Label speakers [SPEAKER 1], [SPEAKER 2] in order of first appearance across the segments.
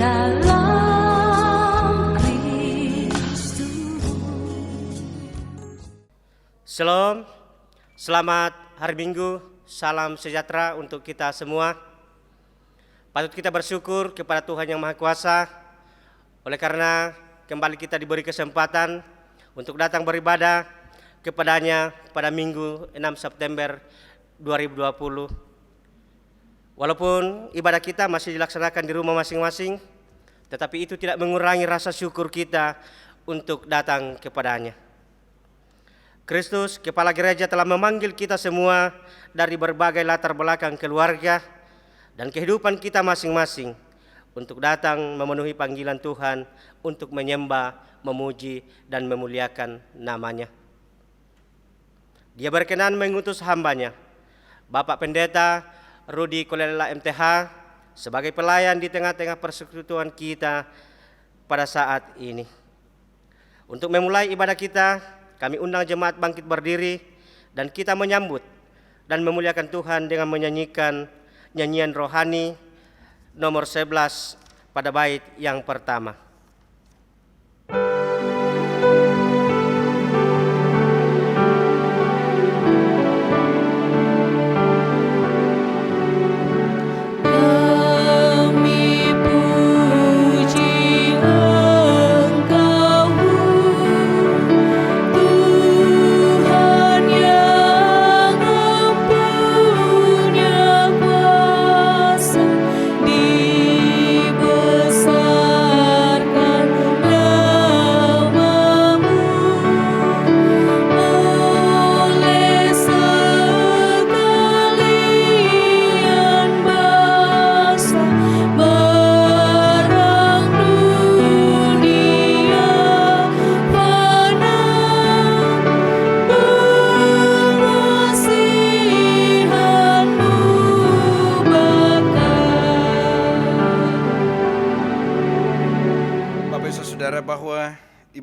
[SPEAKER 1] dalam Kristus.
[SPEAKER 2] Shalom, selamat hari Minggu, salam sejahtera untuk kita semua. Patut kita bersyukur kepada Tuhan Yang Maha Kuasa, oleh karena kembali kita diberi kesempatan untuk datang beribadah kepadanya pada Minggu 6 September 2020. Walaupun ibadah kita masih dilaksanakan di rumah masing-masing, tetapi itu tidak mengurangi rasa syukur kita untuk datang kepadanya. Kristus, Kepala Gereja, telah memanggil kita semua dari berbagai latar belakang keluarga dan kehidupan kita masing-masing untuk datang memenuhi panggilan Tuhan untuk menyembah, memuji, dan memuliakan nama-Nya. Dia berkenan mengutus hamba-Nya, Bapak Pendeta Rudi Kolelela MTH, sebagai pelayan di tengah-tengah persekutuan kita pada saat ini. Untuk memulai ibadah kita, kami undang jemaat bangkit berdiri dan kita menyambut dan memuliakan Tuhan dengan menyanyikan nyanyian rohani nomor 11 pada bait yang pertama.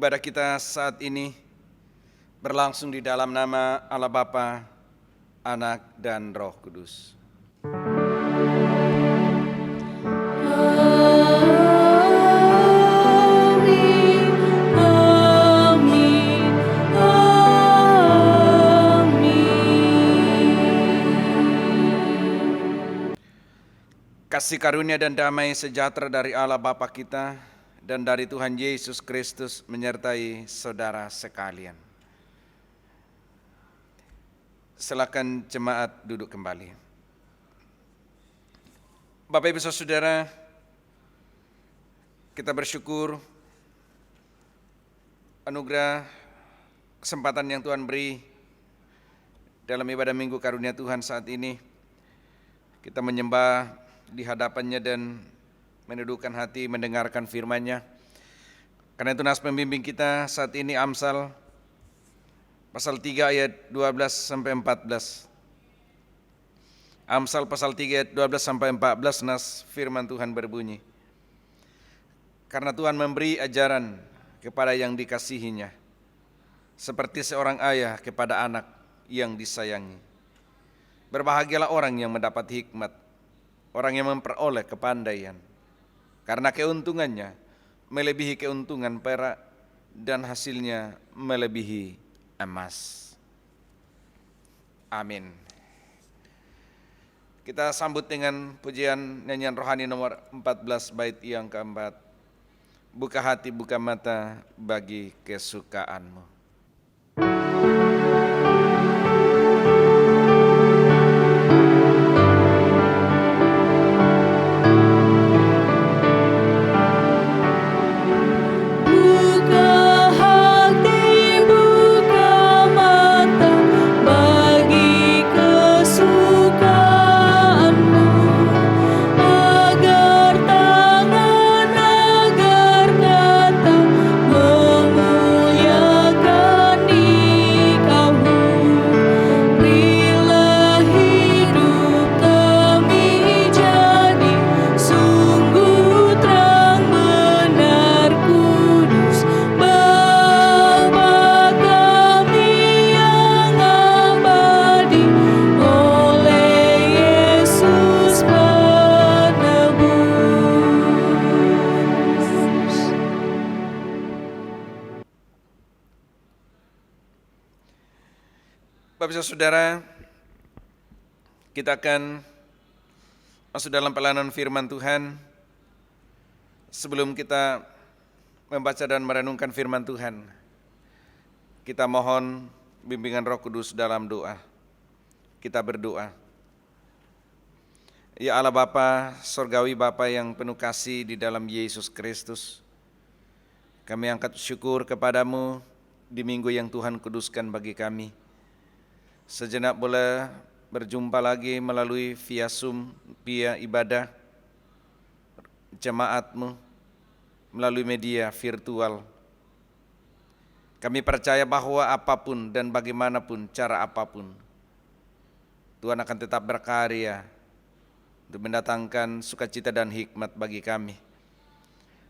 [SPEAKER 3] Ibadah kita saat ini berlangsung di dalam nama Allah Bapa, Anak, dan Roh Kudus.
[SPEAKER 1] Amin, amin, amin.
[SPEAKER 3] Kasih karunia dan damai sejahtera dari Allah Bapa kita dan dari Tuhan Yesus Kristus menyertai saudara sekalian. Silakan jemaat duduk kembali. Bapak Ibu Saudara, kita bersyukur anugerah kesempatan yang Tuhan beri dalam ibadah Minggu Karunia Tuhan saat ini. Kita menyembah di hadapannya dan menundukkan hati mendengarkan firman-Nya. Karena itu nas pembimbing kita saat ini Amsal pasal 3 ayat 12 sampai 14. Amsal pasal 3 ayat 12 sampai 14 nas firman Tuhan berbunyi. Karena Tuhan memberi ajaran kepada yang dikasihinya, seperti seorang ayah kepada anak yang disayangi. Berbahagialah orang yang mendapat hikmat, orang yang memperoleh kepandaian, karena keuntungannya melebihi keuntungan perak dan hasilnya melebihi emas. Amin. Kita sambut dengan pujian nyanyian rohani nomor 14 bait yang keempat. Buka hati, buka mata bagi kesukaanmu.
[SPEAKER 1] Agar tangan, agar kata memuliakan
[SPEAKER 3] Bapak Saudara, kita akan masuk dalam pelayanan firman Tuhan. Sebelum kita membaca dan merenungkan firman Tuhan, kita mohon bimbingan Roh Kudus dalam doa. Kita berdoa. Ya Allah Bapa, Surgawi Bapa yang penuh kasih di dalam Yesus Kristus, kami angkat syukur kepadamu di minggu yang Tuhan kuduskan bagi kami. Sejenak boleh berjumpa lagi melalui via Zoom, via ibadah jemaatmu, melalui media virtual. Kami percaya bahwa apapun dan bagaimanapun, cara apapun, Tuhan akan tetap berkarya untuk mendatangkan sukacita dan hikmat bagi kami.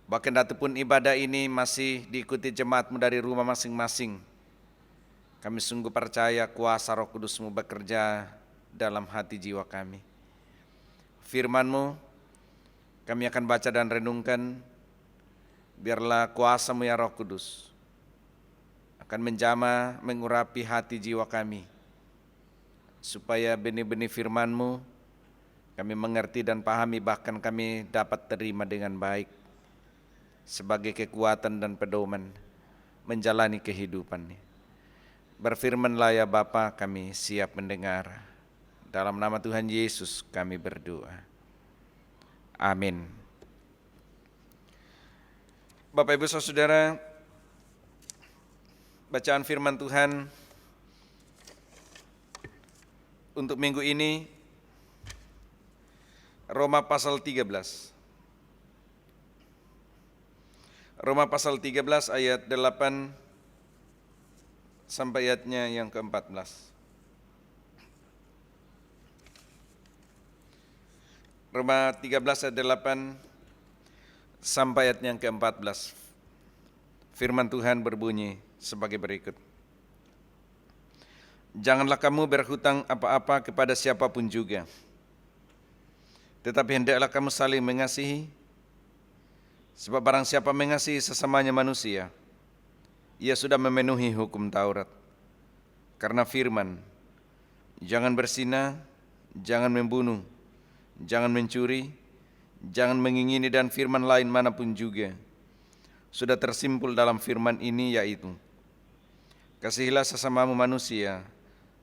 [SPEAKER 3] Bahkan datupun ibadah ini masih diikuti jemaatmu dari rumah masing-masing, kami sungguh percaya kuasa Roh Kudus-Mu bekerja dalam hati jiwa kami. Firman-Mu kami akan baca dan renungkan. Biarlah kuasa-Mu ya Roh Kudus akan menjamah, mengurapi hati jiwa kami, supaya benih-benih firman-Mu kami mengerti dan pahami, bahkan kami dapat terima dengan baik sebagai kekuatan dan pedoman menjalani kehidupan ini. Berfirmanlah ya Bapa, kami siap mendengar. Dalam nama Tuhan Yesus kami berdoa. Amin. Bapak Ibu Saudara, bacaan firman Tuhan untuk minggu ini Roma pasal 13. Roma pasal 13 ayat 8 sampai ayatnya yang ke-14. Roma 13 ayat 8 sampai ayat yang ke-14. Firman Tuhan berbunyi sebagai berikut. Janganlah kamu berhutang apa-apa kepada siapapun juga, tetapi hendaklah kamu saling mengasihi, sebab barang siapa mengasihi sesamanya manusia, ia sudah memenuhi hukum Taurat. Karena firman, jangan berzina, jangan membunuh, jangan mencuri, jangan mengingini, dan firman lain manapun juga sudah tersimpul dalam firman ini, yaitu kasihilah sesamamu manusia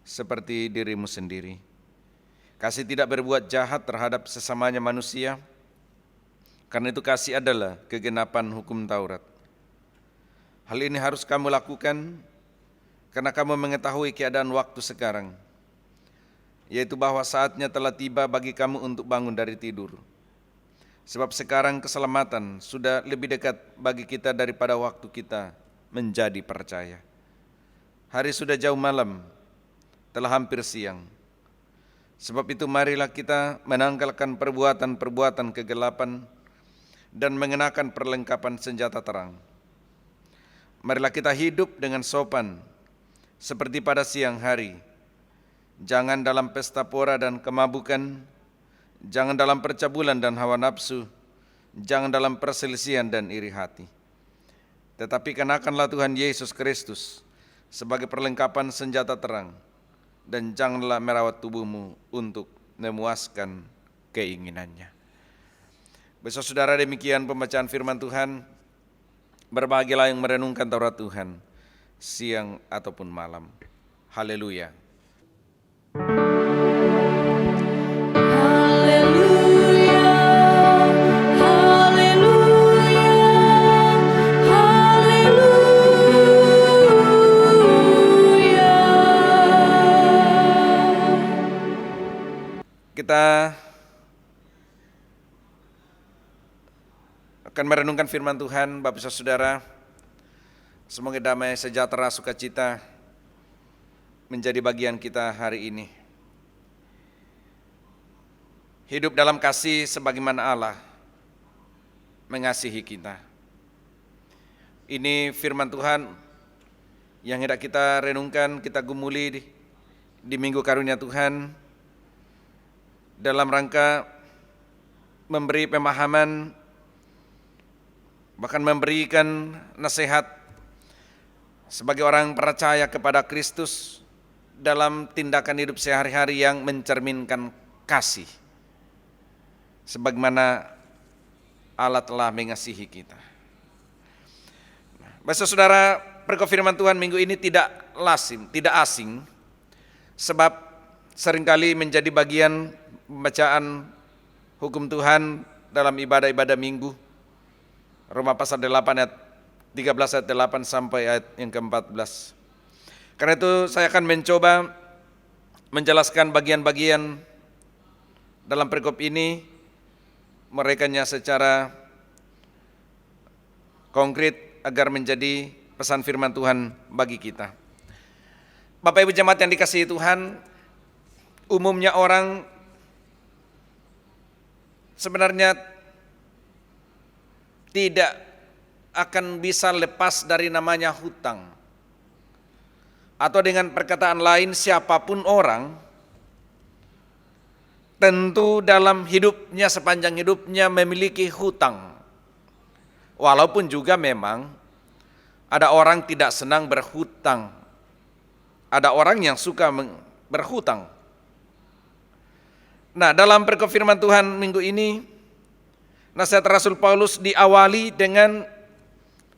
[SPEAKER 3] seperti dirimu sendiri. Kasih tidak berbuat jahat terhadap sesamanya manusia, karena itu kasih adalah kegenapan hukum Taurat. Hal ini harus kamu lakukan karena kamu mengetahui keadaan waktu sekarang, yaitu bahwa saatnya telah tiba bagi kamu untuk bangun dari tidur. Sebab sekarang keselamatan sudah lebih dekat bagi kita daripada waktu kita menjadi percaya. Hari sudah jauh malam, telah hampir siang. Sebab itu marilah kita menanggalkan perbuatan-perbuatan kegelapan dan mengenakan perlengkapan senjata terang. Marilah kita hidup dengan sopan seperti pada siang hari. Jangan dalam pesta pora dan kemabukan, jangan dalam percabulan dan hawa nafsu, jangan dalam perselisihan dan iri hati. Tetapi kenakanlah Tuhan Yesus Kristus sebagai perlengkapan senjata terang, dan janganlah merawat tubuhmu untuk memuaskan keinginannya. Besok saudara, demikian pembacaan firman Tuhan. Berbahagialah yang merenungkan Taurat Tuhan siang ataupun malam. Haleluya.
[SPEAKER 1] Haleluya, haleluya, haleluya.
[SPEAKER 3] Kita akan merenungkan firman Tuhan, Bapak Ibu Saudara. Semoga damai, sejahtera, sukacita menjadi bagian kita hari ini. Hidup dalam kasih sebagaimana Allah mengasihi kita. Ini firman Tuhan yang hendak kita renungkan, kita gumuli di Minggu Karunia Tuhan, dalam rangka memberi pemahaman, bahkan memberikan nasihat sebagai orang percaya kepada Kristus dalam tindakan hidup sehari-hari yang mencerminkan kasih, sebagaimana Allah telah mengasihi kita. Bapak Saudara, perkop firman Tuhan minggu ini tidak asing, sebab seringkali menjadi bagian pembacaan hukum Tuhan dalam ibadah-ibadah minggu. Roma pasal 8 ayat 13 ayat 8 sampai ayat yang ke-14. Karena itu saya akan mencoba menjelaskan bagian-bagian dalam perikop ini, merekanya secara konkret agar menjadi pesan firman Tuhan bagi kita. Bapak Ibu jemaat yang dikasihi Tuhan, umumnya orang sebenarnya tidak akan bisa lepas dari namanya hutang. Atau dengan perkataan lain, siapapun orang tentu dalam hidupnya, sepanjang hidupnya memiliki hutang. Walaupun juga memang ada orang tidak senang berhutang. Ada orang yang suka berhutang. Nah, dalam perikop firman Tuhan minggu ini, nasihat Rasul Paulus diawali dengan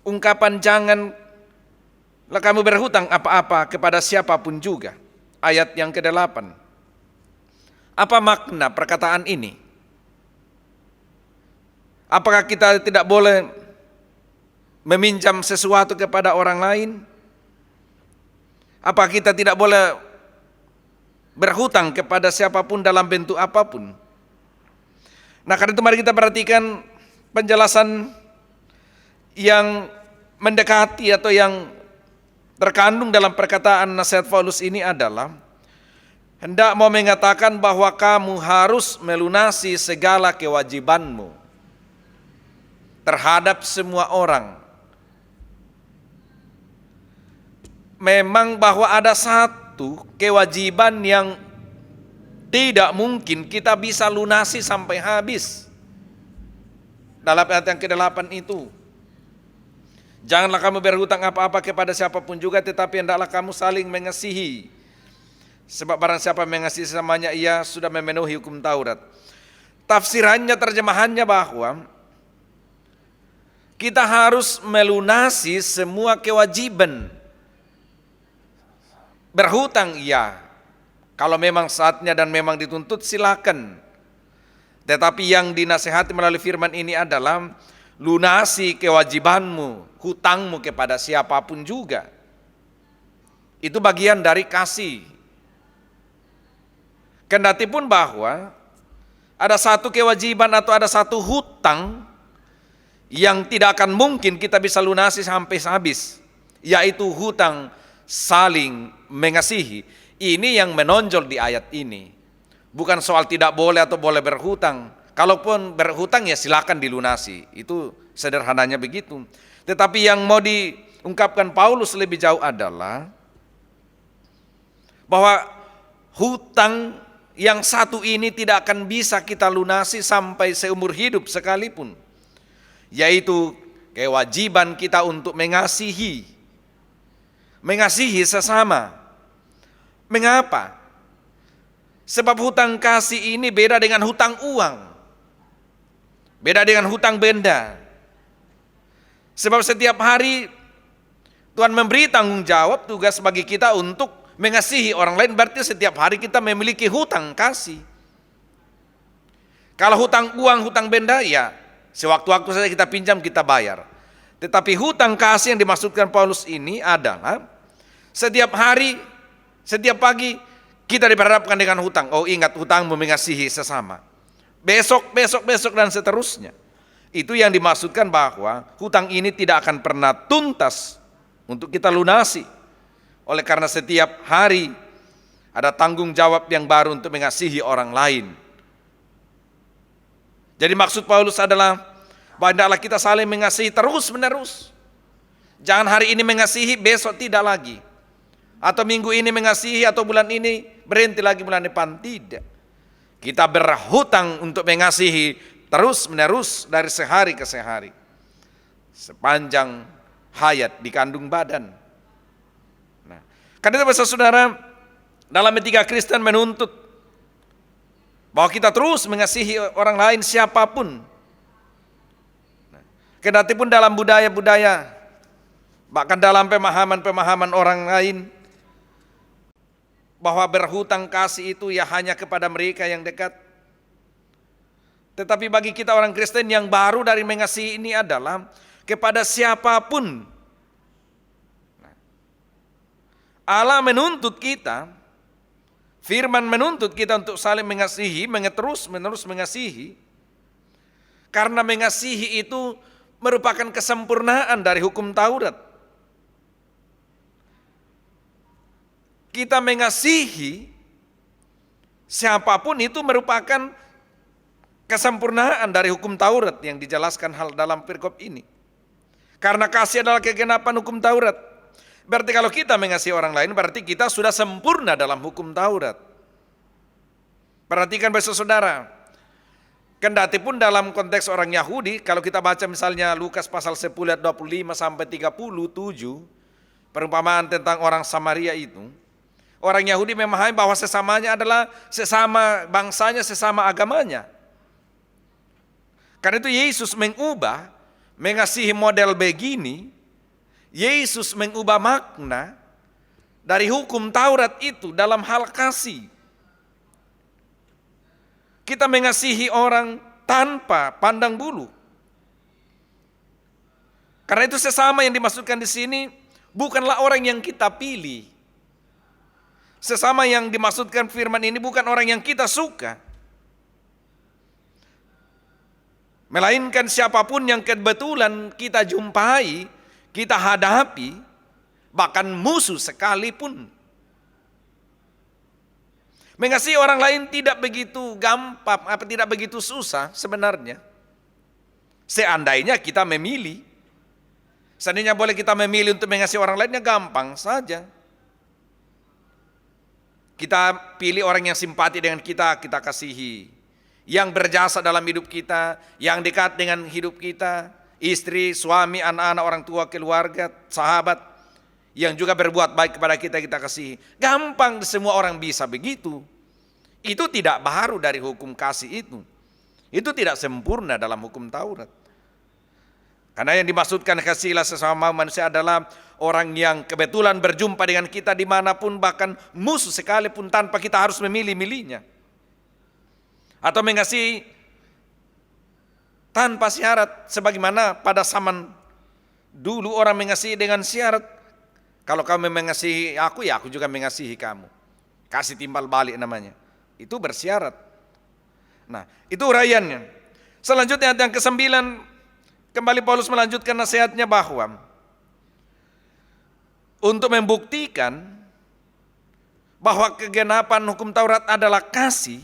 [SPEAKER 3] ungkapan janganlah kamu berhutang apa-apa kepada siapapun juga. Ayat yang ke-8. Apa makna perkataan ini? Apakah kita tidak boleh meminjam sesuatu kepada orang lain? Apa kita tidak boleh berhutang kepada siapapun dalam bentuk apapun? Nah, karena itu mari kita perhatikan penjelasan yang mendekati atau yang terkandung dalam perkataan nasihat Paulus ini adalah hendak mau mengatakan bahwa kamu harus melunasi segala kewajibanmu terhadap semua orang. Memang bahwa ada satu kewajiban yang tidak mungkin kita bisa lunasi sampai habis. Dalam ayat yang ke-8 itu, janganlah kamu berhutang apa-apa kepada siapapun juga, tetapi hendaklah kamu saling mengasihi. Sebab barang siapa mengasihi sesamanya, ia sudah memenuhi hukum Taurat. Tafsirannya, terjemahannya bahwa kita harus melunasi semua kewajiban. Berhutang iya, kalau memang saatnya dan memang dituntut silakan. Tetapi yang dinasihati melalui firman ini adalah lunasi kewajibanmu, hutangmu kepada siapapun juga. Itu bagian dari kasih. Kendatipun bahwa ada satu kewajiban atau ada satu hutang yang tidak akan mungkin kita bisa lunasi sampai habis, yaitu hutang saling mengasihi. Ini yang menonjol di ayat ini. Bukan soal tidak boleh atau boleh berhutang. Kalaupun berhutang ya silakan dilunasi. Itu sederhananya begitu. Tetapi yang mau diungkapkan Paulus lebih jauh adalah bahwa hutang yang satu ini tidak akan bisa kita lunasi sampai seumur hidup sekalipun. Yaitu kewajiban kita untuk mengasihi. Mengasihi sesama. Mengapa? Sebab hutang kasih ini beda dengan hutang uang. Beda dengan hutang benda. Sebab setiap hari Tuhan memberi tanggung jawab, tugas bagi kita untuk mengasihi orang lain. Berarti setiap hari kita memiliki hutang kasih. Kalau hutang uang, hutang benda, ya sewaktu-waktu saja kita pinjam, kita bayar. Tetapi hutang kasih yang dimaksudkan Paulus ini adalah setiap hari, setiap pagi kita diperhadapkan dengan hutang. Oh, ingat hutangmu mengasihi sesama. Besok dan seterusnya. Itu yang dimaksudkan bahwa hutang ini tidak akan pernah tuntas untuk kita lunasi. Oleh karena setiap hari ada tanggung jawab yang baru untuk mengasihi orang lain. Jadi maksud Paulus adalah bahwa hendaklah kita saling mengasihi terus menerus. Jangan hari ini mengasihi, besok tidak lagi. Atau minggu ini mengasihi, atau bulan ini berhenti lagi bulan depan. Tidak. Kita berhutang untuk mengasihi terus menerus dari sehari ke sehari. Sepanjang hayat di kandung badan. Nah, karena itu saudara, dalam etika Kristen menuntut bahwa kita terus mengasihi orang lain siapapun. Kendati pun dalam budaya-budaya, bahkan dalam pemahaman-pemahaman orang lain, bahwa berhutang kasih itu ya hanya kepada mereka yang dekat. Tetapi bagi kita orang Kristen yang baru dari mengasihi ini adalah kepada siapapun. Allah menuntut kita, firman menuntut kita untuk saling mengasihi, terus-menerus mengasihi. Karena mengasihi itu merupakan kesempurnaan dari hukum Taurat. Kita mengasihi siapapun itu merupakan kesempurnaan dari hukum Taurat yang dijelaskan hal dalam perikop ini. Karena kasih adalah kegenapan hukum Taurat. Berarti kalau kita mengasihi orang lain, berarti kita sudah sempurna dalam hukum Taurat. Perhatikan saudara, kendati pun dalam konteks orang Yahudi, kalau kita baca misalnya Lukas pasal 10 ayat 25 sampai 37, perumpamaan tentang orang Samaria itu, orang Yahudi memahami bahwa sesamanya adalah sesama bangsanya, sesama agamanya. Karena itu Yesus mengasihi model begini, Yesus mengubah makna dari hukum Taurat itu dalam hal kasih. Kita mengasihi orang tanpa pandang bulu. Karena itu sesama yang dimaksudkan di sini bukanlah orang yang kita pilih. Sesama yang dimaksudkan firman ini bukan orang yang kita suka. Melainkan siapapun yang kebetulan kita jumpai, kita hadapi, bahkan musuh sekalipun. Mengasihi orang lain tidak begitu gampang, tidak begitu susah sebenarnya. Seandainya kita memilih. Seandainya boleh kita memilih untuk mengasihi orang lainnya gampang saja. Kita pilih orang yang simpati dengan kita, kita kasihi. Yang berjasa dalam hidup kita, yang dekat dengan hidup kita, istri, suami, anak-anak, orang tua, keluarga, sahabat, yang juga berbuat baik kepada kita, kita kasihi. Gampang, semua orang bisa begitu. Itu tidak baru dari hukum kasih itu. Itu tidak sempurna dalam hukum Taurat. Karena yang dimaksudkan kasihilah sesama manusia adalah orang yang kebetulan berjumpa dengan kita dimanapun, bahkan musuh sekalipun tanpa kita harus memilih-milihnya. Atau mengasihi tanpa syarat, sebagaimana pada zaman dulu orang mengasihi dengan syarat. Kalau kamu mengasihi aku, ya aku juga mengasihi kamu. Kasih timbal balik namanya. Itu bersyarat. Nah, itu uraiannya. Selanjutnya ayat yang ke-9, kembali Paulus melanjutkan nasihatnya bahwa untuk membuktikan bahwa kegenapan hukum Taurat adalah kasih,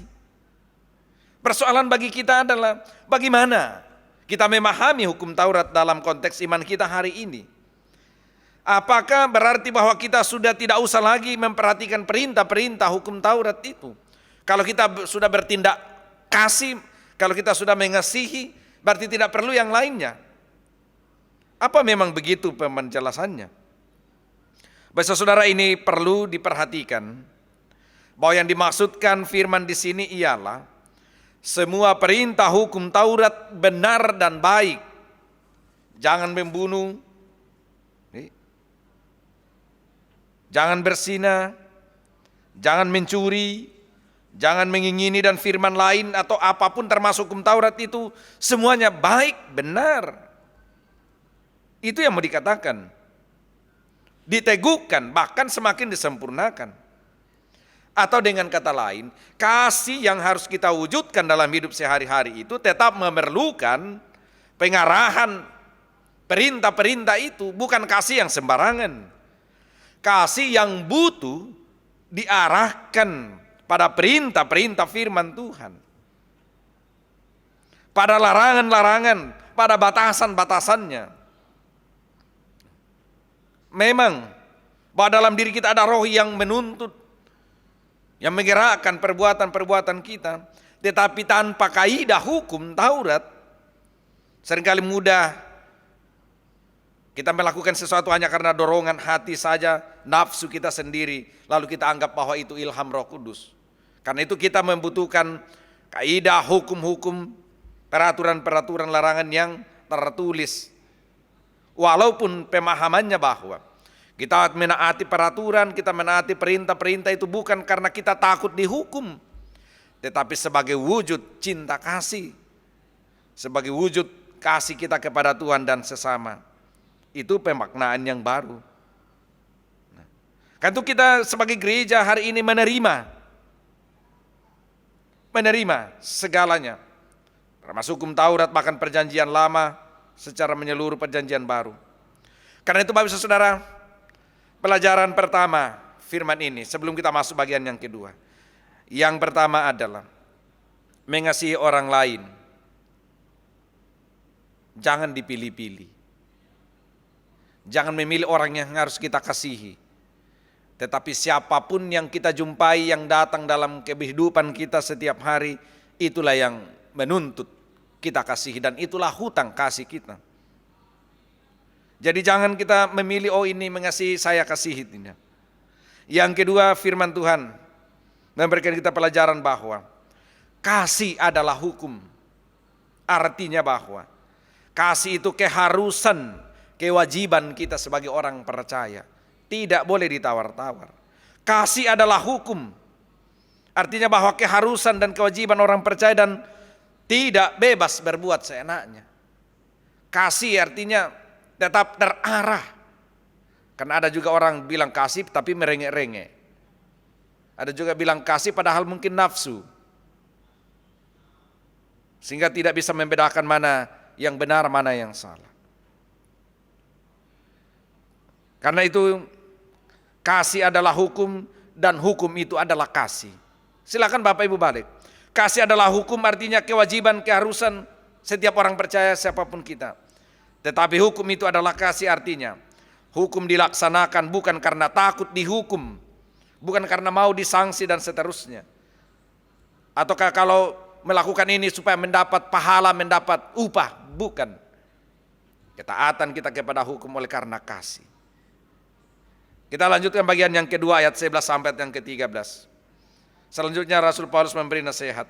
[SPEAKER 3] persoalan bagi kita adalah bagaimana kita memahami hukum Taurat dalam konteks iman kita hari ini. Apakah berarti bahwa kita sudah tidak usah lagi memperhatikan perintah-perintah hukum Taurat itu? Kalau kita sudah bertindak kasih, kalau kita sudah mengasihi, berarti tidak perlu yang lainnya. Apa memang begitu penjelasannya? Saudara, ini perlu diperhatikan bahwa yang dimaksudkan firman di sini ialah semua perintah hukum Taurat benar dan baik. Jangan membunuh, jangan berzina, jangan mencuri, jangan mengingini dan firman lain atau apapun termasuk hukum Taurat itu semuanya baik, benar. Itu yang mau dikatakan. Diteguhkan, bahkan semakin disempurnakan. Atau dengan kata lain, kasih yang harus kita wujudkan dalam hidup sehari-hari itu tetap memerlukan pengarahan perintah-perintah itu, bukan kasih yang sembarangan. Kasih yang butuh diarahkan pada perintah-perintah firman Tuhan. Pada larangan-larangan, pada batasan-batasannya. Memang bahwa dalam diri kita ada roh yang menuntut, yang menggerakkan perbuatan-perbuatan kita, tetapi tanpa kaidah hukum Taurat seringkali mudah Kita melakukan sesuatu hanya karena dorongan hati saja, nafsu kita sendiri, lalu kita anggap bahwa itu ilham Roh Kudus. Karena itu kita membutuhkan kaidah, hukum-hukum, peraturan-peraturan larangan yang tertulis. Walaupun pemahamannya bahwa kita menaati peraturan, kita menaati perintah-perintah itu bukan karena kita takut dihukum, tetapi sebagai wujud cinta kasih, sebagai wujud kasih kita kepada Tuhan dan sesama. Itu pemaknaan yang baru. Kan itu kita sebagai gereja hari ini menerima segalanya, termasuk hukum Taurat, bahkan perjanjian lama secara menyeluruh, perjanjian baru. Karena itu Bapak Ibu Saudara, pelajaran pertama firman ini sebelum kita masuk bagian yang kedua. Yang pertama adalah mengasihi orang lain. Jangan dipilih-pilih. Jangan memilih orang yang harus kita kasihi. Tetapi siapapun yang kita jumpai yang datang dalam kehidupan kita setiap hari, itulah yang menuntut kita kasihi, dan itulah hutang kasih kita. Jadi jangan kita memilih, oh ini mengasihi, saya kasihi. Yang kedua, firman Tuhan memberikan kita pelajaran bahwa kasih adalah hukum. Artinya bahwa kasih itu keharusan, kewajiban kita sebagai orang percaya. Tidak boleh ditawar-tawar. Kasih adalah hukum. Artinya bahwa keharusan dan kewajiban orang percaya dan tidak bebas berbuat seenaknya. Kasih artinya tetap terarah. Karena ada juga orang bilang kasih tapi merengek-rengek. Ada juga bilang kasih padahal mungkin nafsu. Sehingga tidak bisa membedakan mana yang benar, mana yang salah. Karena itu kasih adalah hukum dan hukum itu adalah kasih. Silakan Bapak Ibu balik. Kasih adalah hukum artinya kewajiban, keharusan setiap orang percaya siapapun kita. Tetapi hukum itu adalah kasih artinya hukum dilaksanakan bukan karena takut dihukum, bukan karena mau disangsi dan seterusnya. Ataukah kalau melakukan ini supaya mendapat pahala, mendapat upah, bukan. Ketaatan kita kepada hukum oleh karena kasih. Kita lanjutkan bagian yang kedua ayat 11 sampai yang ke-13. Selanjutnya Rasul Paulus memberi nasihat.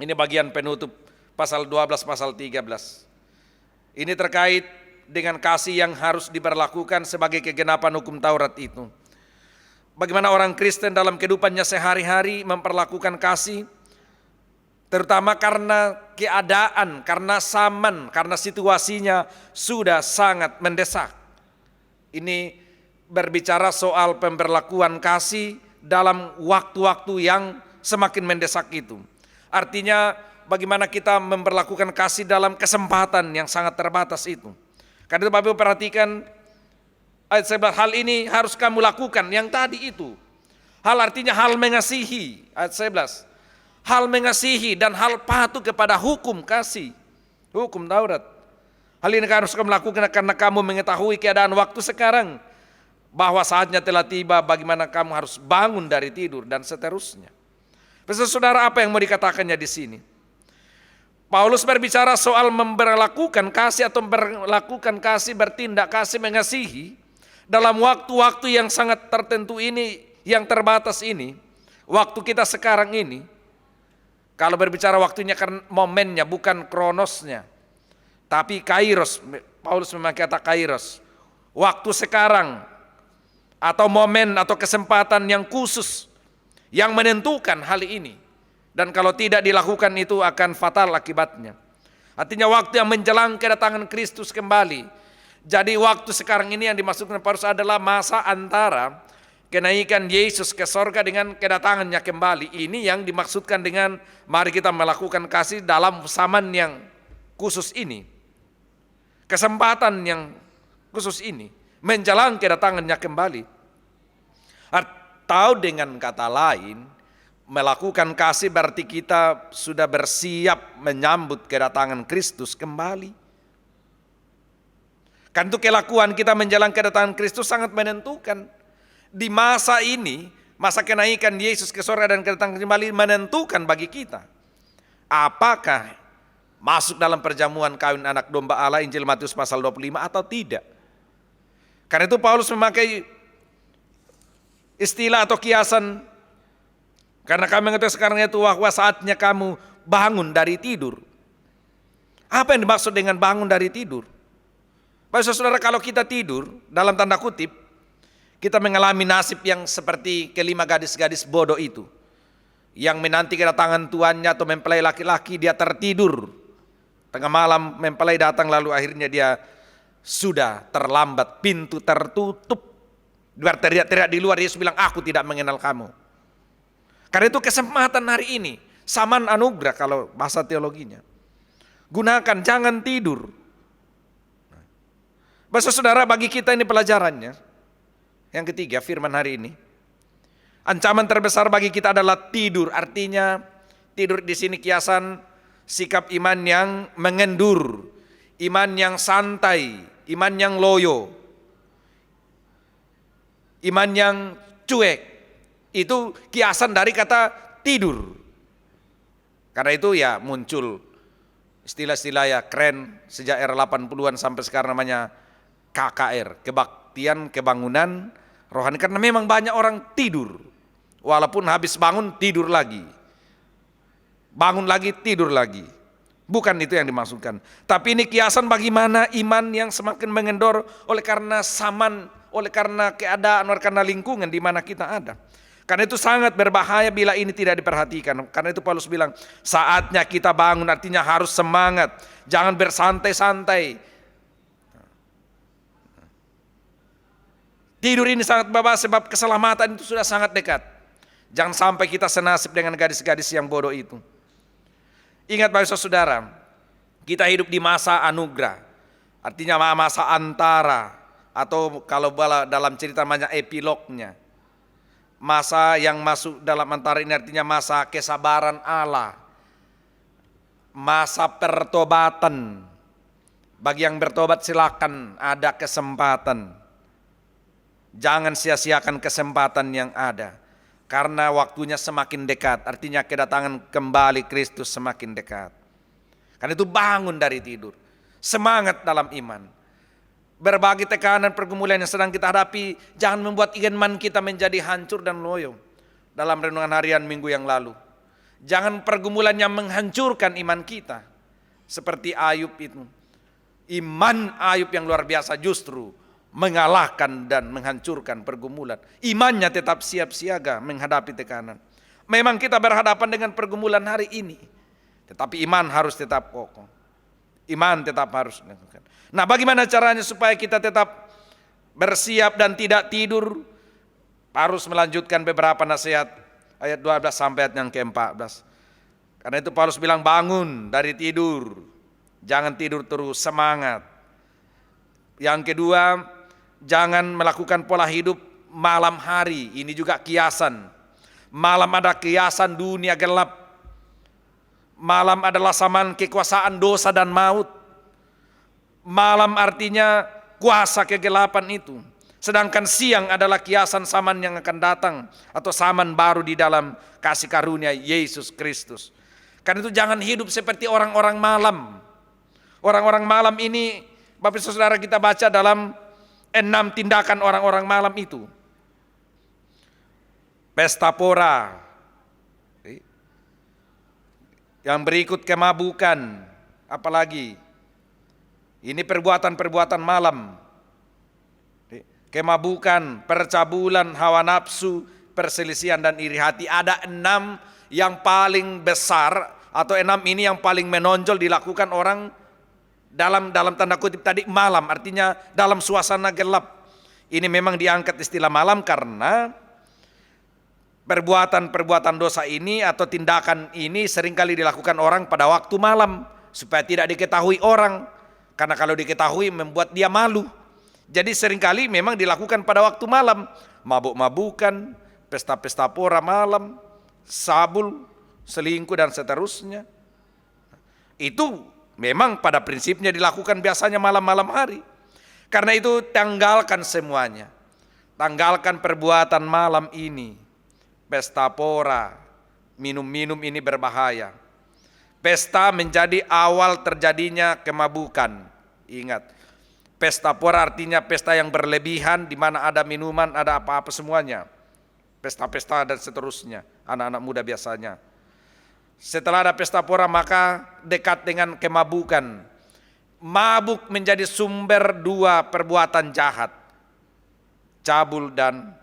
[SPEAKER 3] Ini bagian penutup pasal 12 pasal 13. Ini terkait dengan kasih yang harus diberlakukan sebagai kegenapan hukum Taurat itu. Bagaimana orang Kristen dalam kehidupannya sehari-hari memperlakukan kasih, terutama karena keadaan, karena zaman, karena situasinya sudah sangat mendesak. Ini berbicara soal pemberlakuan kasih dalam waktu-waktu yang semakin mendesak itu. Artinya bagaimana kita memperlakukan kasih dalam kesempatan yang sangat terbatas itu. Karena itu Bapak Ibu perhatikan ayat 11, hal ini harus kamu lakukan yang tadi itu. Hal artinya hal mengasihi, ayat 11. Hal mengasihi dan hal patuh kepada hukum kasih, hukum Taurat. Hal ini harus kamu lakukan karena kamu mengetahui keadaan waktu sekarang, bahwa saatnya telah tiba bagaimana kamu harus bangun dari tidur dan seterusnya. Saudara, apa yang mau dikatakannya di sini? Paulus berbicara soal memperlakukan kasih atau berlakukan kasih, bertindak kasih, mengasihi dalam waktu-waktu yang sangat tertentu ini, yang terbatas ini, waktu kita sekarang ini. Kalau berbicara waktunya kan momennya bukan kronosnya, tapi kairos. Paulus memakai kata kairos, waktu sekarang, atau momen atau kesempatan yang khusus yang menentukan hal ini. Dan kalau tidak dilakukan itu akan fatal akibatnya. Artinya waktu yang menjelang kedatangan Kristus kembali. Jadi waktu sekarang ini yang dimaksudkan Paulus adalah masa antara kenaikan Yesus ke sorga dengan kedatangannya kembali. Ini yang dimaksudkan dengan mari kita melakukan kasih dalam zaman yang khusus ini. Kesempatan yang khusus ini menjelang kedatangannya kembali. Atau dengan kata lain, melakukan kasih berarti kita sudah bersiap menyambut kedatangan Kristus kembali. Kan itu kelakuan kita menjelang kedatangan Kristus sangat menentukan. Di masa ini, masa kenaikan Yesus ke surga dan kedatangan kembali menentukan bagi kita. Apakah masuk dalam perjamuan kawin anak domba Allah Injil Matius pasal 25 atau tidak? Karena itu Paulus memakai istilah atau kiasan, karena kami mengetahui sekarang itu bahwa saatnya kamu bangun dari tidur. Apa yang dimaksud dengan bangun dari tidur? Bapak saudara, kalau kita tidur, dalam tanda kutip, kita mengalami nasib yang seperti kelima gadis-gadis bodoh itu, yang menanti kedatangan tuannya atau mempelai laki-laki, dia tertidur. Tengah malam mempelai datang, lalu akhirnya dia sudah terlambat, pintu tertutup. Dia teriak-teriak di luar, Yesus bilang, aku tidak mengenal kamu. Karena itu kesempatan hari ini, saman anugerah kalau bahasa teologinya. Gunakan, jangan tidur. Bapak saudara, bagi kita ini pelajarannya. Yang ketiga, firman hari ini. Ancaman terbesar bagi kita adalah tidur. Artinya tidur di sini kiasan sikap iman yang mengendur, iman yang santai, iman yang loyo, iman yang cuek. Itu kiasan dari kata tidur. Karena itu ya muncul istilah-istilah ya keren sejak era 80-an sampai sekarang, namanya KKR, kebaktian kebangunan rohani. Karena memang banyak orang tidur, walaupun habis bangun tidur lagi, bangun lagi tidur lagi. Bukan itu yang dimaksudkan. Tapi ini kiasan bagaimana iman yang semakin mengendor oleh karena zaman, oleh karena keadaan, oleh karena lingkungan di mana kita ada. Karena itu sangat berbahaya bila ini tidak diperhatikan. Karena itu Paulus bilang, saatnya kita bangun, artinya harus semangat, jangan bersantai-santai. Tidur ini sangat berbahaya sebab keselamatan itu sudah sangat dekat. Jangan sampai kita senasib dengan gadis-gadis yang bodoh itu. Ingat Bapak saudara, kita hidup di masa anugerah. Artinya masa antara, atau kalau dalam cerita namanya epilognya. Masa yang masuk dalam antara ini artinya masa kesabaran Allah. Masa pertobatan. Bagi yang bertobat silakan, ada kesempatan. Jangan sia-siakan kesempatan yang ada. Karena waktunya semakin dekat, artinya kedatangan kembali Kristus semakin dekat. Karena itu bangun dari tidur. Semangat dalam iman. Berbagai tekanan pergumulan yang sedang kita hadapi, jangan membuat iman kita menjadi hancur dan loyo. Dalam renungan harian minggu yang lalu, jangan pergumulan yang menghancurkan iman kita. Seperti Ayub itu. Iman Ayub yang luar biasa justru mengalahkan dan menghancurkan pergumulan. Imannya tetap siap siaga menghadapi tekanan. Memang kita berhadapan dengan pergumulan hari ini, tetapi iman harus tetap kokoh. Iman tetap harus dilakukan. Nah, bagaimana caranya supaya kita tetap bersiap dan tidak tidur? Harus melanjutkan beberapa nasihat ayat 12 sampai ayat yang ke-14. Karena itu Paulus bilang, bangun dari tidur, jangan tidur terus, semangat. Yang kedua, jangan melakukan pola hidup malam hari. Ini juga kiasan. Malam ada kiasan dunia gelap. Malam adalah zaman kekuasaan dosa dan maut. Malam artinya kuasa kegelapan itu. Sedangkan siang adalah kiasan zaman yang akan datang, atau zaman baru di dalam kasih karunia Yesus Kristus. Karena itu jangan hidup seperti orang-orang malam. Orang-orang malam ini, Bapak Saudara, kita baca dalam 6 tindakan orang-orang malam itu. Pesta pora. Yang berikut kemabukan. Apalagi? Ini perbuatan-perbuatan malam. Kemabukan, percabulan, hawa nafsu, perselisihan dan iri hati. Ada 6 yang paling besar, atau 6 ini yang paling menonjol dilakukan orang dalam tanda kutip tadi malam, artinya dalam suasana gelap. Ini memang diangkat istilah malam karena perbuatan-perbuatan dosa ini atau tindakan ini seringkali dilakukan orang pada waktu malam supaya tidak diketahui orang. Karena kalau diketahui membuat dia malu. Jadi seringkali memang dilakukan pada waktu malam. Mabuk-mabukan, pesta-pesta pora malam, sabul, selingkuh dan seterusnya. Itu memang pada prinsipnya dilakukan biasanya malam-malam hari. Karena itu tanggalkan semuanya. Tanggalkan perbuatan malam ini. Pesta pora, minum-minum ini berbahaya. Pesta menjadi awal terjadinya kemabukan. Ingat, Pesta pora artinya pesta yang berlebihan, di mana ada minuman, ada apa-apa semuanya. Pesta-pesta dan seterusnya, anak-anak muda biasanya. Setelah ada pesta pora maka dekat dengan kemabukan. Mabuk menjadi sumber dua perbuatan jahat, cabul dan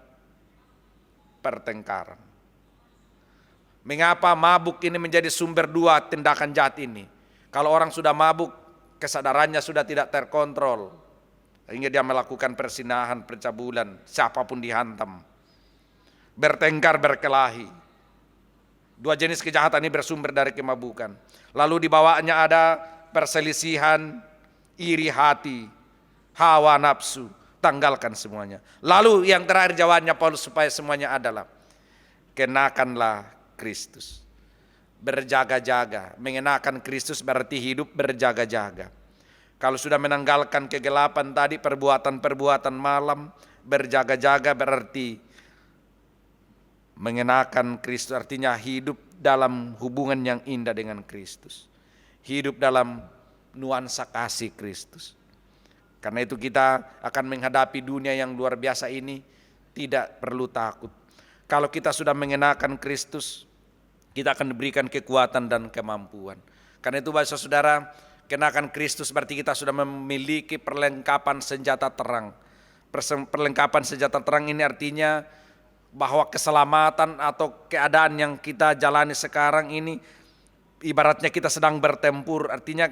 [SPEAKER 3] pertengkaran. Mengapa mabuk ini menjadi sumber dua tindakan jahat ini? Kalau orang sudah mabuk, kesadarannya sudah tidak terkontrol, hingga dia melakukan persinahan, percabulan, siapapun dihantam. Bertengkar, berkelahi. Dua jenis kejahatan ini bersumber dari kemabukan. Lalu di bawahnya ada perselisihan, iri hati, hawa nafsu. Tanggalkan semuanya. Lalu yang terakhir jawabannya Paulus supaya semuanya adalah kenakanlah Kristus. Berjaga-jaga. Mengenakan Kristus berarti hidup berjaga-jaga. Kalau sudah menanggalkan kegelapan tadi, perbuatan-perbuatan malam, berjaga-jaga berarti mengenakan Kristus, artinya hidup dalam hubungan yang indah dengan Kristus. Hidup dalam nuansa kasih Kristus. Karena itu kita akan menghadapi dunia yang luar biasa ini tidak perlu takut. Kalau kita sudah mengenakan Kristus, kita akan diberikan kekuatan dan kemampuan. Karena itu Bapak Saudara, kenakan Kristus berarti kita sudah memiliki perlengkapan senjata terang. Perlengkapan senjata terang ini artinya bahwa keselamatan atau keadaan yang kita jalani sekarang ini ibaratnya kita sedang bertempur, artinya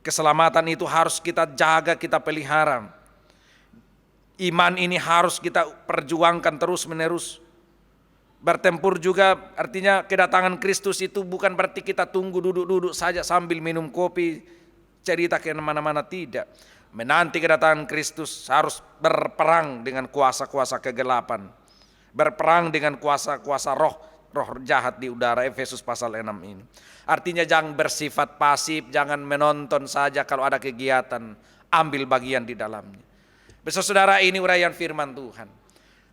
[SPEAKER 3] keselamatan itu harus kita jaga, kita pelihara. Iman ini harus kita perjuangkan terus menerus. Bertempur juga artinya kedatangan Kristus itu bukan berarti kita tunggu duduk-duduk saja sambil minum kopi, cerita ke mana-mana, tidak. Menanti kedatangan Kristus harus berperang dengan kuasa-kuasa kegelapan. Berperang dengan kuasa-kuasa roh jahat di udara, Efesus pasal 6 ini. Artinya jangan bersifat pasif, jangan menonton saja kalau ada kegiatan, ambil bagian di dalamnya. Saudara, ini uraian firman Tuhan.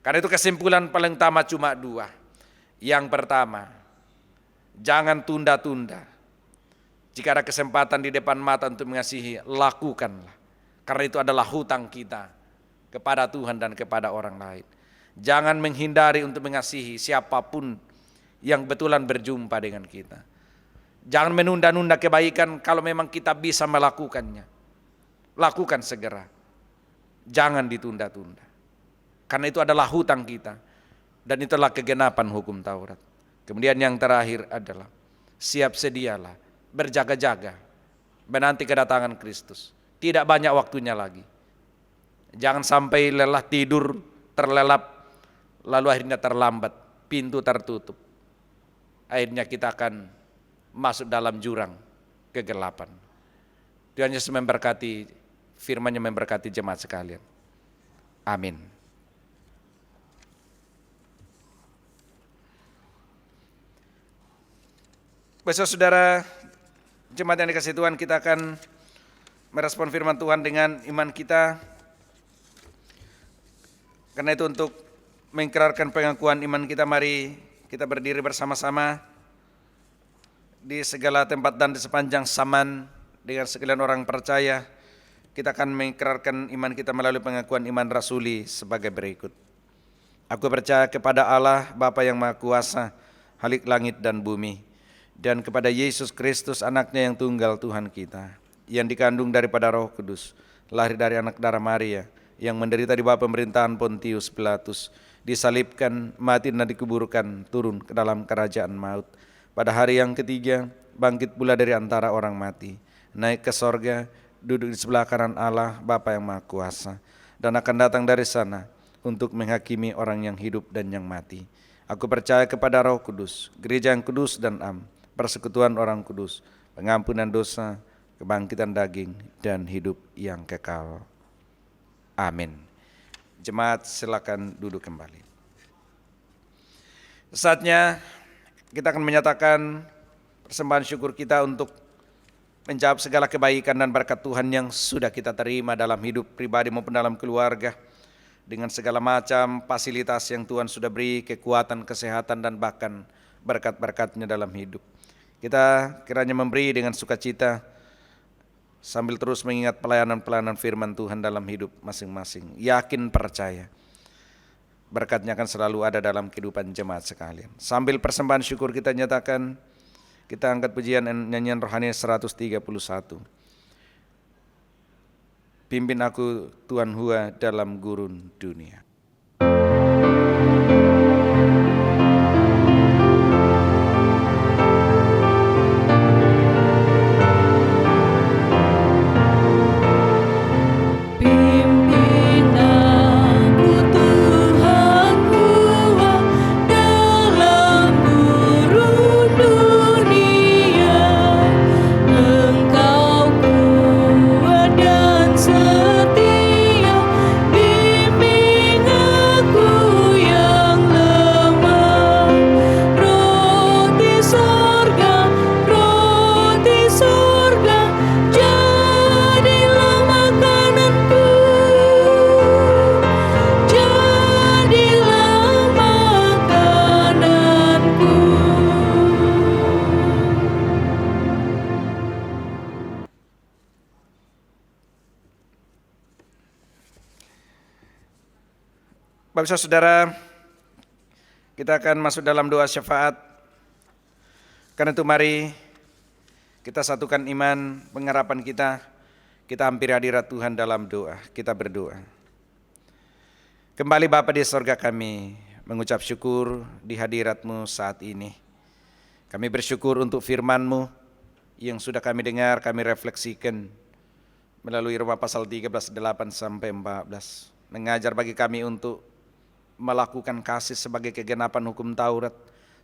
[SPEAKER 3] Karena itu kesimpulan paling utama cuma dua. Yang pertama, jangan tunda-tunda. Jika ada kesempatan di depan mata untuk mengasihi, lakukanlah. Karena itu adalah hutang kita kepada Tuhan dan kepada orang lain. Jangan menghindari untuk mengasihi siapapun yang betulan berjumpa dengan kita. Jangan menunda-nunda kebaikan kalau memang kita bisa melakukannya. Lakukan segera. Jangan ditunda-tunda. Karena itu adalah hutang kita. Dan itulah kegenapan hukum Taurat. Kemudian yang terakhir adalah siap sedialah, berjaga-jaga, menanti kedatangan Kristus. Tidak banyak waktunya lagi. Jangan sampai lelah tidur, terlelap, lalu akhirnya terlambat, pintu tertutup. Akhirnya kita akan masuk dalam jurang kegelapan. Tuhan Yesus memberkati, firman-Nya memberkati jemaat sekalian. Amin. Besok saudara, jemaat yang dikasihi Tuhan, kita akan merespon firman Tuhan dengan iman kita. Karena itu untuk mengikrarkan pengakuan iman kita, mari kita berdiri bersama-sama di segala tempat dan di sepanjang zaman dengan sekalian orang percaya. Kita akan mengikrarkan iman kita melalui pengakuan iman rasuli sebagai berikut. Aku percaya kepada Allah Bapa yang Maha Kuasa, Khalik langit dan bumi, dan kepada Yesus Kristus anaknya yang tunggal Tuhan kita, yang dikandung daripada Roh Kudus, lahir dari anak darah Maria, yang menderita di bawah pemerintahan Pontius Pilatus, disalibkan, mati dan dikuburkan, turun ke dalam kerajaan maut. Pada hari yang ketiga, bangkit pula dari antara orang mati, naik ke sorga, duduk di sebelah kanan Allah Bapa yang Maha Kuasa, dan akan datang dari sana untuk menghakimi orang yang hidup dan yang mati. Aku percaya kepada Roh Kudus, gereja yang kudus dan am, persekutuan orang kudus, pengampunan dosa, kebangkitan daging, dan hidup yang kekal. Amin. Jemaat silakan duduk kembali. Saatnya kita akan menyatakan persembahan syukur kita untuk menjawab segala kebaikan dan berkat Tuhan yang sudah kita terima dalam hidup pribadi maupun dalam keluarga, dengan segala macam fasilitas yang Tuhan sudah beri, kekuatan, kesehatan, dan bahkan berkat-berkat-Nya dalam hidup. Kita kiranya memberi dengan sukacita sambil terus mengingat pelayanan-pelayanan firman Tuhan dalam hidup masing-masing. Yakin percaya berkatnya akan selalu ada dalam kehidupan jemaat sekalian. Sambil persembahan syukur kita nyatakan, kita angkat pujian nyanyian rohani 131. Pimpin aku Tuhan Hua dalam gurun dunia.
[SPEAKER 1] Pimpin aku Tuhan Hua dalam gurun dunia. Engkau kuat dan setia, bimbing aku yang lemah. Roti sorga, jadilah makananku, jadilah makananku.
[SPEAKER 3] Bapak saudara, kita akan masuk dalam doa syafaat. Karena itu mari kita satukan iman, pengharapan kita hampiri hadirat Tuhan dalam doa. Kita berdoa. Kembali Bapa di sorga, kami mengucap syukur di hadirat-Mu saat ini. Kami bersyukur untuk firman-Mu yang sudah kami dengar, kami refleksikan melalui Roma pasal 13, 8 sampai 14. Mengajar bagi kami untuk melakukan kasih sebagai kegenapan hukum Taurat,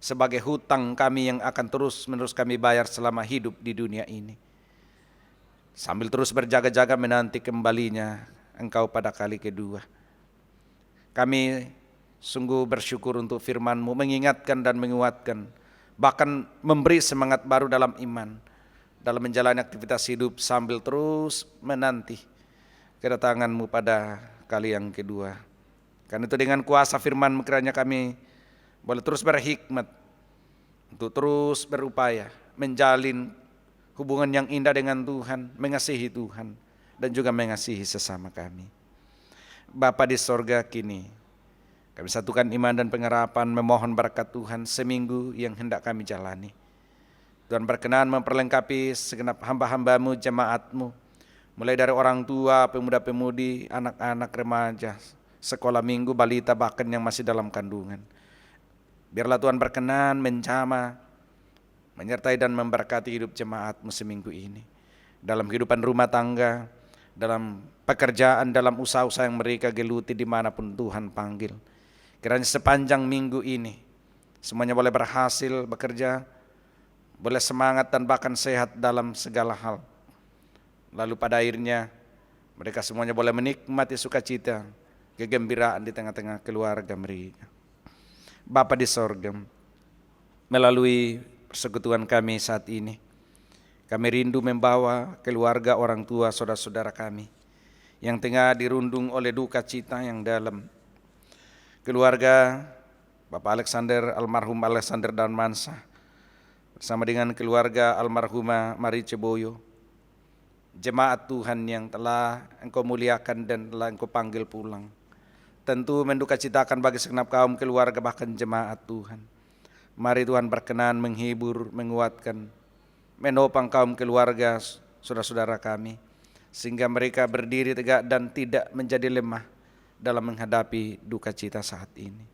[SPEAKER 3] sebagai hutang kami yang akan terus-menerus kami bayar selama hidup di dunia ini. Sambil terus berjaga-jaga menanti kembalinya Engkau pada kali kedua. Kami sungguh bersyukur untuk firman-Mu, mengingatkan dan menguatkan, bahkan memberi semangat baru dalam iman, dalam menjalani aktivitas hidup sambil terus menanti kedatangan-Mu pada kali yang kedua. Karena itu dengan kuasa firman-Mu kiranya kami boleh terus berhikmat untuk terus berupaya menjalin hubungan yang indah dengan Tuhan, mengasihi Tuhan dan juga mengasihi sesama kami. Bapa di sorga, kini kami satukan iman dan pengharapan memohon berkat Tuhan seminggu yang hendak kami jalani. Tuhan berkenan memperlengkapi segenap hamba-hamba-Mu, jemaat-Mu, mulai dari orang tua, pemuda-pemudi, anak-anak, remaja, sekolah minggu, balita, bahkan yang masih dalam kandungan. Biarlah Tuhan berkenan menjamah, menyertai dan memberkati hidup jemaat-Mu seminggu ini. Dalam kehidupan rumah tangga, dalam pekerjaan, dalam usaha-usaha yang mereka geluti dimanapun Tuhan panggil. Kiranya sepanjang minggu ini, semuanya boleh berhasil bekerja, boleh semangat dan bahkan sehat dalam segala hal. Lalu pada akhirnya, mereka semuanya boleh menikmati sukacita, kegembiraan di tengah-tengah keluarga mereka. Bapa di sorga, melalui persekutuan kami saat ini, kami rindu membawa keluarga, orang tua, saudara-saudara kami yang tengah dirundung oleh duka cita yang dalam. Keluarga Bapak Alexander, almarhum Alexander Darmansyah, bersama dengan keluarga almarhumah Marice Boyo, jemaat Tuhan yang telah Engkau muliakan dan telah Engkau panggil pulang. Tentu mendukacitakan bagi segenap kaum keluarga bahkan jemaat Tuhan. Mari Tuhan berkenan menghibur, menguatkan, menopang kaum keluarga saudara-saudara kami, sehingga mereka berdiri tegak dan tidak menjadi lemah dalam menghadapi duka cita saat ini.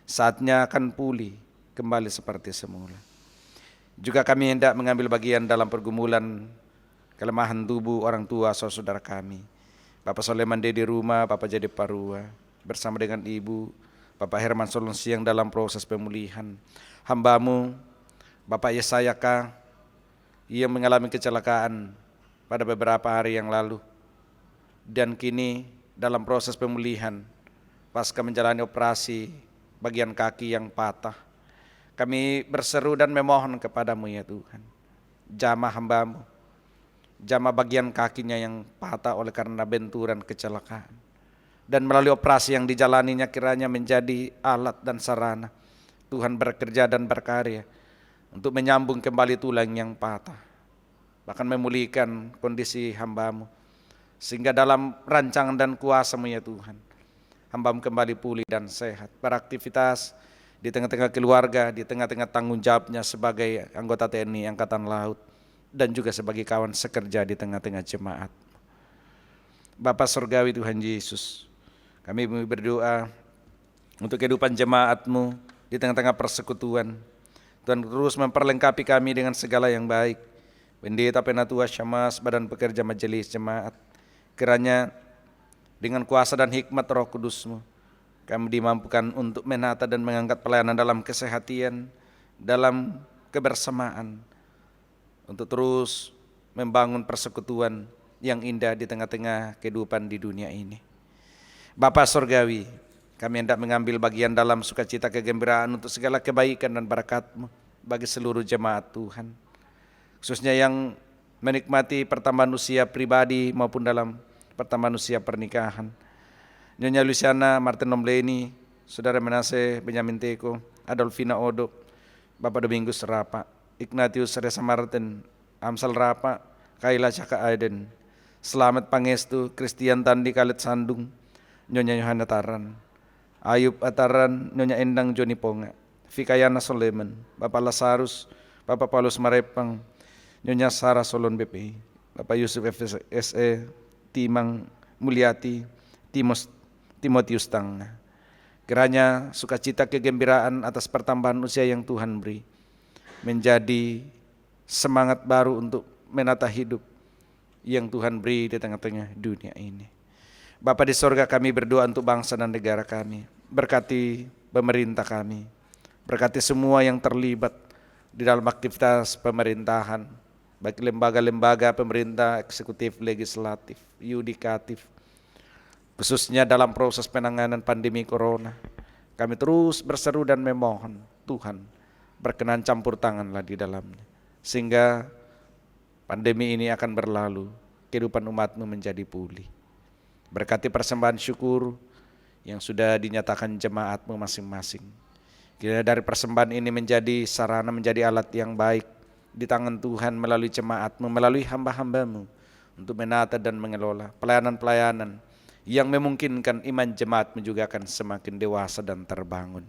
[SPEAKER 3] Saatnya akan pulih kembali seperti semula. Juga kami hendak mengambil bagian dalam pergumulan kelemahan tubuh orang tua saudara kami. Bapak Soleman di rumah, Bapak Jadi Parua, bersama dengan Ibu, Bapak Herman Solon Siang dalam proses pemulihan. Hamba-Mu, Bapak Yesayaka, ia mengalami kecelakaan pada beberapa hari yang lalu. Dan kini dalam proses pemulihan, pasca menjalani operasi bagian kaki yang patah. Kami berseru dan memohon kepada-Mu ya Tuhan. Jamah hamba-Mu, jamah bagian kakinya yang patah oleh karena benturan kecelakaan. Dan melalui operasi yang dijalaninya kiranya menjadi alat dan sarana Tuhan bekerja dan berkarya untuk menyambung kembali tulang yang patah. bahkan memulihkan kondisi hamba-Mu. Sehingga dalam rancangan dan kuasa-Mu ya Tuhan, hamba-Mu kembali pulih dan sehat, beraktivitas di tengah-tengah keluarga, di tengah-tengah tanggung jawabnya sebagai anggota TNI Angkatan Laut, dan juga sebagai kawan sekerja di tengah-tengah jemaat. Bapa Surgawi Tuhan Yesus, kami berdoa untuk kehidupan jemaat-Mu di tengah-tengah persekutuan. Tuhan terus memperlengkapi kami dengan segala yang baik. Pendeta Penatua Syamas, Badan Pekerja Majelis Jemaat, kiranya dengan kuasa dan hikmat Roh Kudus-Mu, kami dimampukan untuk menata dan mengangkat pelayanan dalam kesehatian, dalam kebersamaan, untuk terus membangun persekutuan yang indah di tengah-tengah kehidupan di dunia ini. Bapa Surgawi, kami hendak mengambil bagian dalam sukacita kegembiraan untuk segala kebaikan dan berkat-Mu bagi seluruh jemaat Tuhan, khususnya yang menikmati pertambahan usia pribadi maupun dalam pertambahan usia pernikahan. Nyonya Luciana Martin Nombleni, Saudara Menase Benyamin Teko, Adolfina Odo, Bapak Domingus Rapa, Ignatius Reza Martin, Amsal Rapa, Kaila Caka Aiden, Selamat Pangestu, Christian Tandi Kalit Sandung, Nyonya Yohana Taran, Ayub Ataran, Nyonya Endang Joni Ponga, Fikayana Soleman, Bapak Lazarus, Bapak Paulus Marepang, Nyonya Sarah Solon BPI, Bapak Yusuf FSE, Timang Mulyati, Timotius Tangga. Kiranya sukacita kegembiraan atas pertambahan usia yang Tuhan beri menjadi semangat baru untuk menata hidup yang Tuhan beri di tengah-tengah dunia ini. Bapa di sorga, kami berdoa untuk bangsa dan negara kami. Berkati pemerintah kami, berkati semua yang terlibat di dalam aktivitas pemerintahan, baik lembaga-lembaga pemerintah, eksekutif, legislatif, yudikatif, khususnya dalam proses penanganan pandemi corona. Kami terus berseru dan memohon, Tuhan berkenan campur tanganlah di dalamnya, sehingga pandemi ini akan berlalu, kehidupan umat-Mu menjadi pulih. Berkati persembahan syukur yang sudah dinyatakan jemaat-Mu masing-masing. Kiranya dari persembahan ini menjadi sarana, menjadi alat yang baik di tangan Tuhan melalui jemaat-Mu, melalui hamba-hamba-Mu untuk menata dan mengelola pelayanan-pelayanan yang memungkinkan iman jemaat-Mu juga akan semakin dewasa dan terbangun.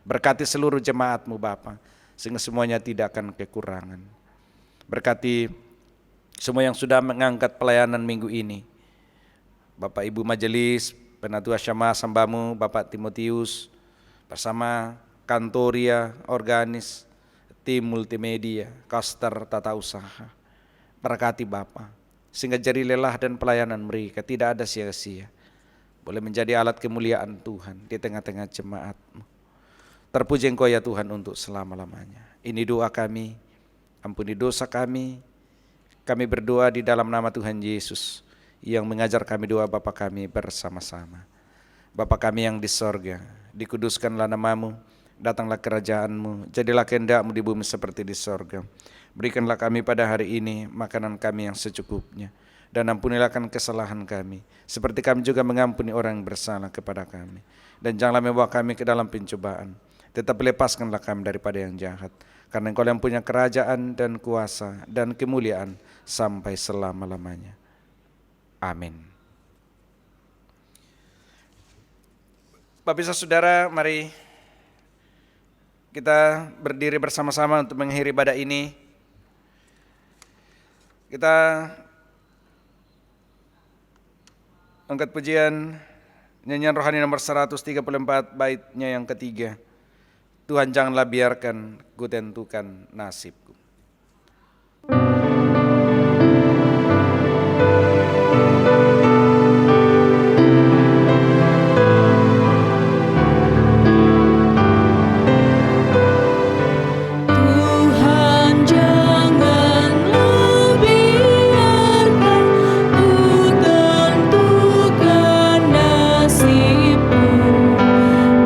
[SPEAKER 3] Berkati seluruh jemaat-Mu Bapa, sehingga semuanya tidak akan kekurangan. Berkati semua yang sudah mengangkat pelayanan minggu ini, Bapak Ibu Majelis, Penatua Syama Sambamu, Bapak Timotius, bersama Kantoria, Organis, tim multimedia, Koster, tata usaha. Berkati Bapa, sehingga jari lelah dan pelayanan mereka tidak ada sia-sia, boleh menjadi alat kemuliaan Tuhan di tengah-tengah jemaat-Mu. Terpuji Engkau ya Tuhan untuk selama-lamanya. Ini doa kami, ampuni dosa kami. Kami berdoa di dalam nama Tuhan Yesus yang mengajar kami doa Bapa kami bersama-sama. Bapa kami yang di sorga, dikuduskanlah nama-Mu, datanglah kerajaan-Mu, jadilah kehendak-Mu di bumi seperti di sorga. Berikanlah kami pada hari ini makanan kami yang secukupnya, dan ampunilah kesalahan kami, seperti kami juga mengampuni orang yang bersalah kepada kami. Dan janganlah membawa kami ke dalam pencobaan, tetapi lepaskanlah kami daripada yang jahat. Karena Engkau yang punya kerajaan dan kuasa dan kemuliaan sampai selama-lamanya. Amin. Bapak Saudara, mari kita berdiri bersama-sama untuk mengakhiri ibadah ini. Kita angkat pujian nyanyian rohani nomor 134, baitnya yang ketiga. Tuhan janganlah biarkan ku tentukan nasibku.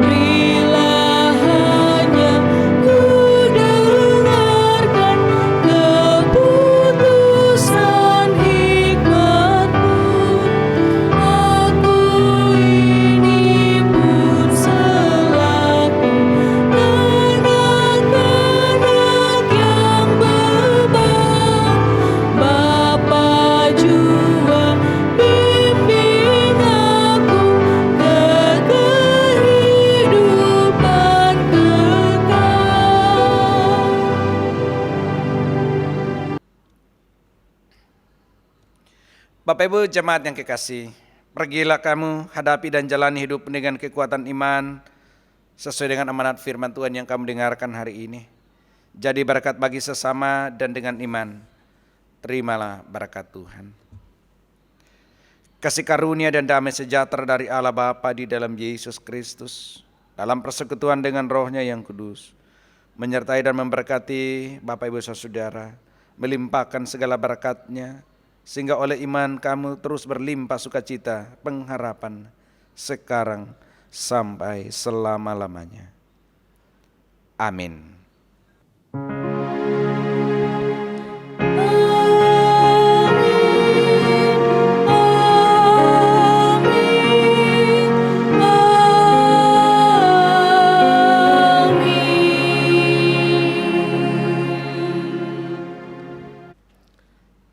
[SPEAKER 1] Berilah hanya ku dengarkan
[SPEAKER 3] Bapak Ibu jemaat yang kekasih, pergilah kamu hadapi dan jalani hidup dengan kekuatan iman sesuai dengan amanat firman Tuhan yang kamu dengarkan hari ini. Jadi berkat bagi sesama dan dengan iman, terimalah berkat Tuhan. Kasih karunia dan damai sejahtera dari Allah Bapa di dalam Yesus Kristus, dalam persekutuan dengan Roh-Nya yang kudus, menyertai dan memberkati Bapak Ibu Saudara, melimpahkan segala berkat-Nya, sehingga oleh iman kamu terus berlimpah sukacita, pengharapan, sekarang sampai selama-lamanya. Amin.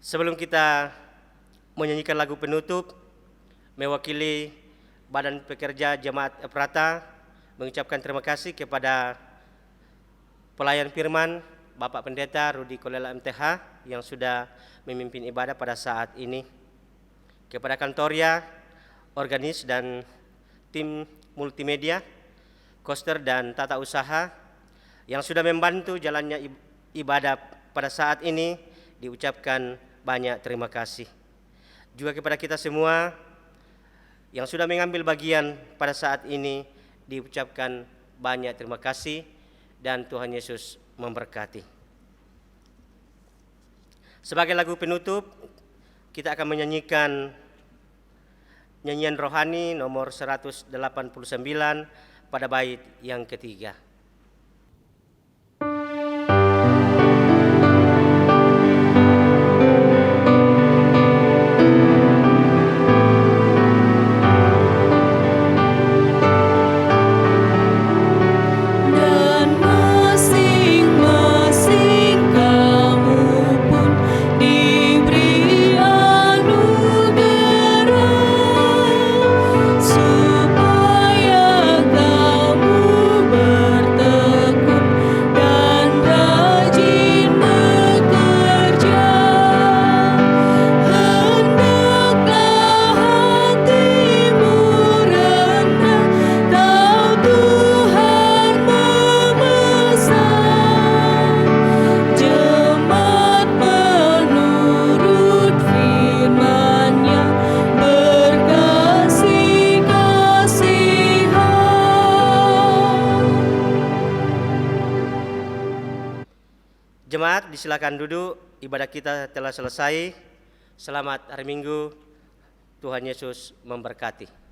[SPEAKER 2] Sebelum kita menyanyikan lagu penutup, mewakili Badan Pekerja Jemaat Ephrata mengucapkan terima kasih kepada pelayan firman Bapak Pendeta Rudi Kolela MTH yang sudah memimpin ibadah pada saat ini, kepada Kantoria, organis dan tim multimedia, koster dan tata usaha yang sudah membantu jalannya ibadah pada saat ini, diucapkan banyak terima kasih. Juga kepada kita semua yang sudah mengambil bagian pada saat ini, diucapkan banyak terima kasih dan Tuhan Yesus memberkati. Sebagai lagu penutup, kita akan menyanyikan nyanyian rohani nomor 189 pada bait yang ketiga.
[SPEAKER 1] Dan masing-masing kamu pun diberi anugerah, supaya kamu bertekun dan rajin bekerja. Hendaklah hatimu rendah, tahu Tuhan memesan jemaat menurut firman-Nya berkasih-kasihan.
[SPEAKER 2] Jemaat disilakan duduk, ibadah kita telah selesai. Selamat hari Minggu, Tuhan Yesus memberkati.